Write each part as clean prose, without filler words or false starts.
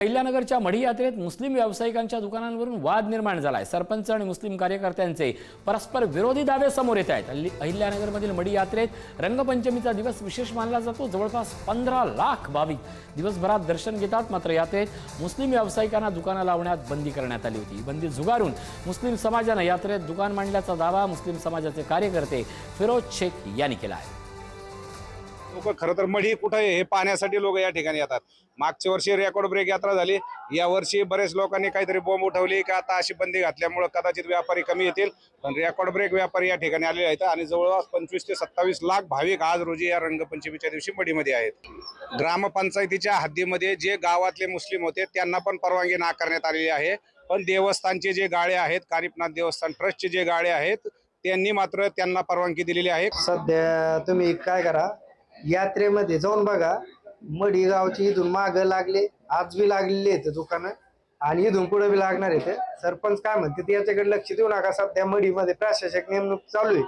अहिल्यानगरच्या मढी यात्रेत मुस्लिम व्यावसायिकांच्या दुकानांवरून वाद निर्माण झालाय। सरपंच आणि मुस्लिम कार्यकर्त्यांचे परस्पर विरोधी दावे समोर येत आहेत। अहिल्यानगरमधील मढी यात्रेत रंगपंचमीचा दिवस विशेष मानला जातो। जवळपास 15 लाख भाविक दिवसभरात दर्शन घेतात। मात्र यात्रेत मुस्लिम व्यावसायिकांना दुकानं लावण्यात बंदी करण्यात आली होती। बंदी झुगारून मुस्लिम समाजाने यात्रेत दुकान मांडल्याचा दावा मुस्लिम समाजाचे कार्यकर्ते फिरोज शेख यांनी केला आहे। लोक खरं तर मढी कुठे आहे हे पाहण्यासाठी लोक या ठिकाणी येतात। मागच्या वर्षी रेकॉर्ड ब्रेक यात्रा झाली, या वर्षी बरेच लोकांनी काहीतरी बॉम्ब उठवली का आता अशी बंदी घातल्यामुळे कदाचित व्यापारी कमी येतील, पण रेकॉर्ड ब्रेक व्यापारी या ठिकाणी आलेले आहेत आणि जवळपास 25 ते 27 लाख भाविक आज रोजी या रंगपंचमीच्या दिवशी मढीमध्ये आहेत। ग्रामपंचायतीच्या हद्दीमध्ये जे गावातले मुस्लिम होते त्यांना पण परवानगी नाकारण्यात आलेली आहे, पण देवस्थानचे जे गाळे आहेत, कानिफनाथ देवस्थान ट्रस्टचे जे गाळे आहेत त्यांनी मात्र त्यांना परवानगी दिलेली आहे। सध्या तुम्ही काय करा, यात्रेमध्ये जाऊन बघा, मढी गावची इथून माग लागले, आज बी लागलेली आहेत दुकानं आणि इथून पुढे बी लागणार आहेत। सरपंच काय म्हणते याच्याकडे लक्ष देऊ नका। सध्या मढीमध्ये प्रशासक नेमणूक चालू आहे,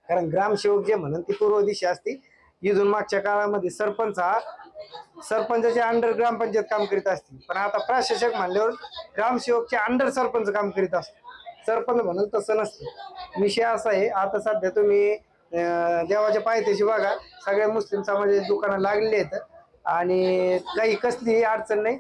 कारण ग्रामसेवक जे म्हणून ती पूर्व दिशा असते। इथून मागच्या काळामध्ये सरपंचाच्या अंडर ग्रामपंचायत काम करीत असते, पण आता प्रशासक म्हणल्यावर ग्रामसेवकच्या अंडर सरपंच काम करीत असतो। सरपंच म्हणून तसं नसतं। विषय असा आहे, आता सध्या तुम्ही देवाच्या पायथ्याशी बघा, सगळ्या मुस्लिम समाजाची दुकानं लागलेली आहेत आणि काही कसलीही अडचण नाही।